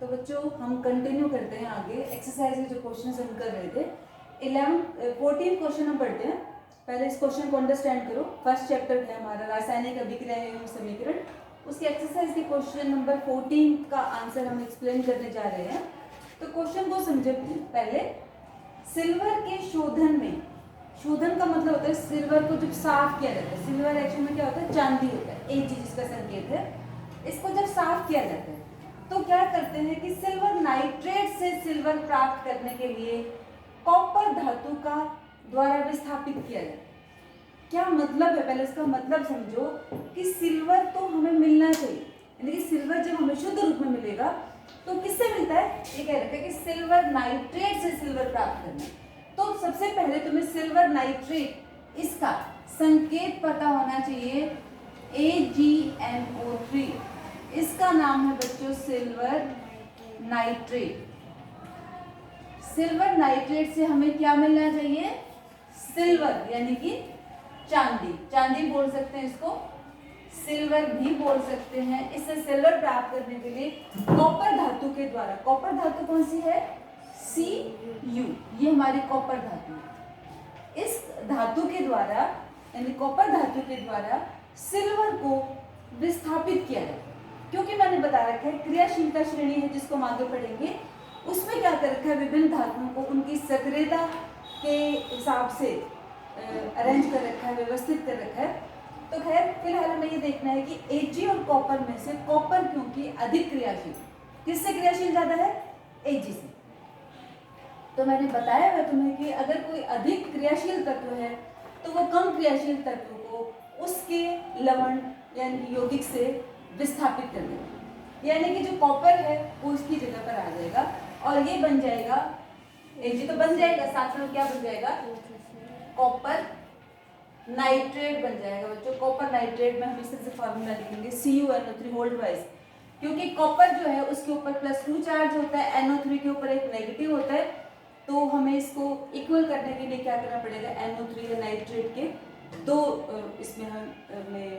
तो बच्चों हम कंटिन्यू करते हैं आगे एक्सरसाइज में जो क्वेश्चन हम कर रहे थे 14 क्वेश्चन हम पढ़ते हैं। पहले इस क्वेश्चन को अंडरस्टैंड करो। फर्स्ट चैप्टर है हमारा रासायनिक अभिक्रिया एवं समीकरण, उसके एक्सरसाइज के क्वेश्चन नंबर 14 का आंसर हम एक्सप्लेन करने जा रहे हैं। तो क्वेश्चन को समझे पहले। सिल्वर के शोधन में, शोधन का मतलब होता है सिल्वर को जब साफ किया जाता है। सिल्वर एक्शन में क्या होता है, चांदी होता है, एक चीज जिसका संकेत है। इसको जब साफ किया जाता है तो क्या करते हैं कि सिल्वर नाइट्रेट से सिल्वर प्राप्त करने के लिए कॉपर धातु का द्वारा विस्थापित किया जाता है। क्या मतलब है, पहले इसका मतलब समझो कि सिल्वर तो हमें मिलना चाहिए, यानी कि सिल्वर जब हमें शुद्ध रूप में मिलेगा तो किससे मिलता है, ये कह रहे थे कि सिल्वर नाइट्रेट से सिल्वर प्राप्त करना है। तो सबसे पहले तुम्हें सिल्वर नाइट्रेट इसका संकेत पता होना चाहिए, AgNO3। इसका नाम है बच्चों सिल्वर नाइट्रेट। सिल्वर नाइट्रेट से हमें क्या मिलना चाहिए, सिल्वर यानी कि चांदी। चांदी बोल सकते हैं इसको, सिल्वर भी बोल सकते हैं। इससे सिल्वर प्राप्त करने के लिए कॉपर धातु के द्वारा, कॉपर धातु कौन सी है, Cu, ये हमारी कॉपर धातु है। इस धातु के द्वारा यानी कॉपर धातु के द्वारा सिल्वर को विस्थापित किया जाता है। क्योंकि मैंने बता रखा है क्रियाशीलता श्रेणी है जिसको हम आगे पढ़ेंगे, उसमें क्या कर रखा है, विभिन्न धातुओं को उनकी सक्रियता के हिसाब से अरेंज कर रखा है, व्यवस्थित कर रखा है। तो खैर फिलहाल हमें ये देखना है कि Ag और कॉपर में से कॉपर क्योंकि अधिक क्रियाशील, किससे क्रियाशील ज्यादा है, Ag से। तो मैंने बताया है तुम्हें कि अगर कोई अधिक क्रियाशील तत्व है तो वो कम क्रियाशील तत्व को उसके लवण यानी यौगिक से विस्थापित कर देगा, यानी कि जो कॉपर है वो उसकी जगह पर आ जाएगा और ये बन जाएगा, Ag तो बन जाएगा, साथ में क्या बन जाएगा, कॉपर नाइट्रेट बन जाएगा। बच्चों कॉपर नाइट्रेट में हम इस तरह से फॉर्मूला लिखेंगे CuNO3 होल्ड वाइज, क्योंकि कॉपर जो है उसके ऊपर +2 चार्ज होता है, NO3 के ऊपर एक नेगेटिव होता है। तो हमें इसको इक्वल करने के लिए क्या करना पड़ेगा, NO3 या नाइट्रेट के दो इसमें हमें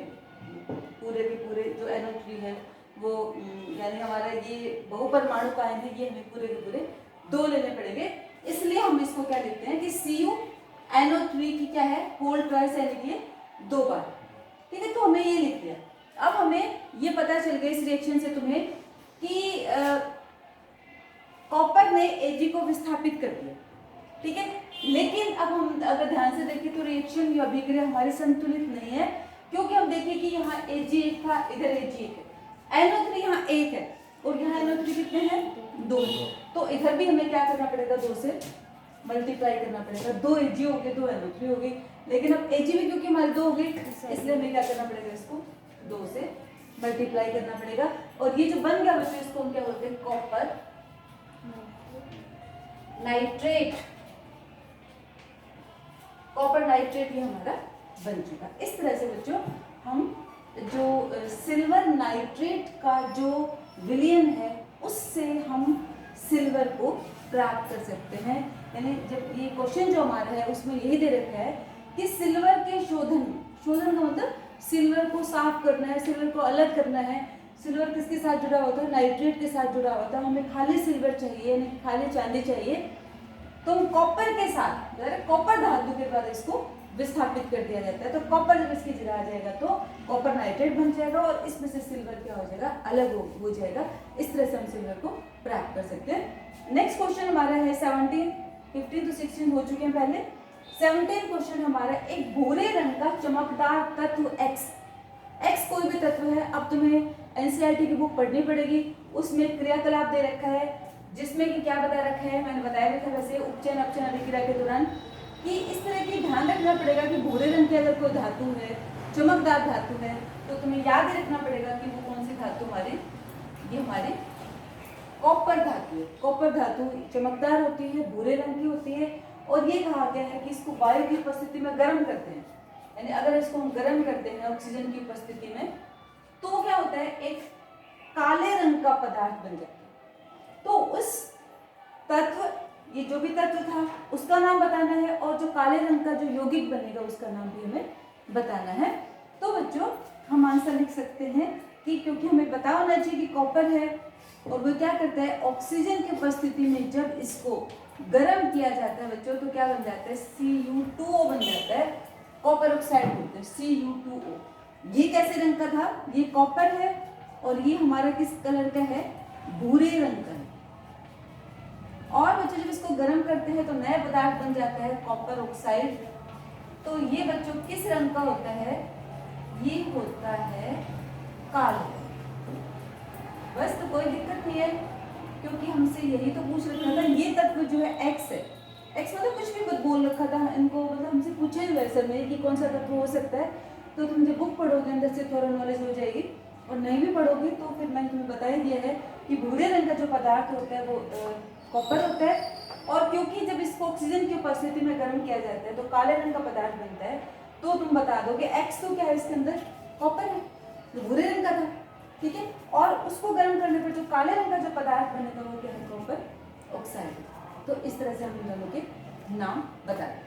पूरे के पूरे जो NO3 है वो यानी हमारा ये बहुपरमाणु आयन है, ये हमें पूरे के पूरे 2 लेने पड़ेंगे। इसलिए हम इसको क्या लिखते हैं कि CuNO3 की क्या है, होल ट्वाइस यानी कि 2 बार। ठीक है, तो हमें ये लिख दिया। अब हमें ये पता चल गया इस रिएक्शन से तुम्हें कि कॉपर ने Ag को विस्थापित कर दिया। ठीक है, लेकिन अब हम अगर ध्यान से देखें तो रिएक्शन या अभिक्रिया हमारी संतुलित नहीं है, क्योंकि हम देखें कि यहाँ Ag एक था, इधर Ag एक है, NO3 यहाँ 1 है और यहाँ NO3 कितने हैं, 2। तो इधर भी हमें क्या करना पड़ेगा, 2 से मल्टीप्लाई करना पड़ेगा। 2 Ag हो गए, 2 NO3 हो गई, लेकिन अब Ag भी क्योंकि हमारे 2 हो गए इसलिए हमें क्या करना पड़ेगा, इसको 2 से मल्टीप्लाई करना पड़ेगा। और ये जो बन गया बच्चों इसको हम क्या बोलते हैं, कॉपर नाइट्रेट। कॉपर नाइट्रेट ये हमारा बन चुका। इस तरह से बच्चों हम जो सिल्वर नाइट्रेट का जो विलयन है उससे हम सिल्वर को प्राप्त कर सकते हैं। यानी जब ये क्वेश्चन जो हमारा है उसमें यही दे रखा है कि सिल्वर के शोधन, शोधन का मतलब सिल्वर को साफ करना है, सिल्वर को अलग करना है। सिल्वर किसके साथ जुड़ा होता है, नाइट्रेट के साथ जुड़ा होता है। हमें खाली सिल्वर चाहिए यानी खाली चांदी चाहिए, तो कॉपर के साथ कॉपर धातु के द्वारा इसको विस्थापित कर दिया जाता है। तो कॉपर जब इसकी जगह आ जाएगा तो कॉपर नाइट्रेट बन जाएगा और इसमें से सिल्वर क्या हो जाएगा, अलग हो जाएगा। इस तरह से हम सिल्वर को प्राप्त कर सकते हैं। नेक्स्ट क्वेश्चन हमारा है 17, 15 to 16 हो चुके हैं पहले। 17 क्वेश्चन हमारा, एक भूरे रंग का चमकदार तत्व X कोई भी तत्व है। अब तुम्हें NCERT की बुक पढ़नी पड़ेगी, उसमें क्रियाकलाप दे रखा है जिसमें कि क्या बता रखा है, मैंने बताया भी था वैसे उपचयन अपचयन अभिक्रिया के दौरान कि इस तरह की ध्यान रखना पड़ेगा कि भूरे रंग की अगर कोई धातु है, चमकदार धातु है, तो तुम्हें याद ही रखना पड़ेगा कि वो कौन सी धातु हमारी, ये हमारी कॉपर धातु है। कॉपर धातु चमकदार होती है, भूरे रंग की होती है और ये कहा गया है कि इसको वायु की उपस्थिति में गर्म करते हैं। यानी अगर इसको हम गर्म करते हैं ऑक्सीजन की उपस्थिति में तो क्या होता है, एक काले रंग का पदार्थ बन जाता है। तो उस तत्व, ये जो भी तत्व था उसका नाम बताना है और जो काले रंग का जो यौगिक बनेगा उसका नाम भी हमें बताना है। तो बच्चों हम आंसर लिख सकते हैं कि क्योंकि हमें पता होना चाहिए कि कॉपर है और वो क्या करता है, ऑक्सीजन की उपस्थिति में जब इसको गर्म किया जाता है बच्चों, तो क्या बन जाता है, Cu2O बन जाता है, कॉपर ऑक्साइड बोलते हैं, Cu2O। ये कैसे रंग का था, ये कॉपर है, और ये हमारा किस कलर का है, भूरे रंग का है। और बच्चों जब इसको गर्म करते हैं तो नया पदार्थ बन जाता है कॉपर ऑक्साइड। तो ये बच्चों किस रंग का होता है, ये होता है काले। बस, तो कोई दिक्कत नहीं है, क्योंकि हमसे यही तो पूछ रखा था। ये तत्व जो है एक्स है, एक्स मतलब कुछ भी बोल रखा था इनको, मतलब हमसे पूछे हुए सर में कि कौन सा तत्व हो सकता है। तो तुम जब बुक पढ़ोगे अंदर से थोड़ा नॉलेज हो जाएगी, और नहीं भी पढ़ोगे तो फिर मैंने तुम्हें बता ही दिया है कि भूरे रंग का जो पदार्थ होता है वो कॉपर होता है। और क्योंकि जब इसको ऑक्सीजन की उपस्थिति में गर्म किया जाता है तो काले रंग का पदार्थ बनता है। तो तुम बता दो कि एक्स तो क्या है, इसके अंदर कॉपर है, तो भूरे रंग का था, ठीक है। और उसको गर्म करने पर जो काले रंग का जो पदार्थ बनेगा वो क्या है, कॉपर ऑक्साइड। तो इस तरह से हम इन दोनों के नाम बता दें।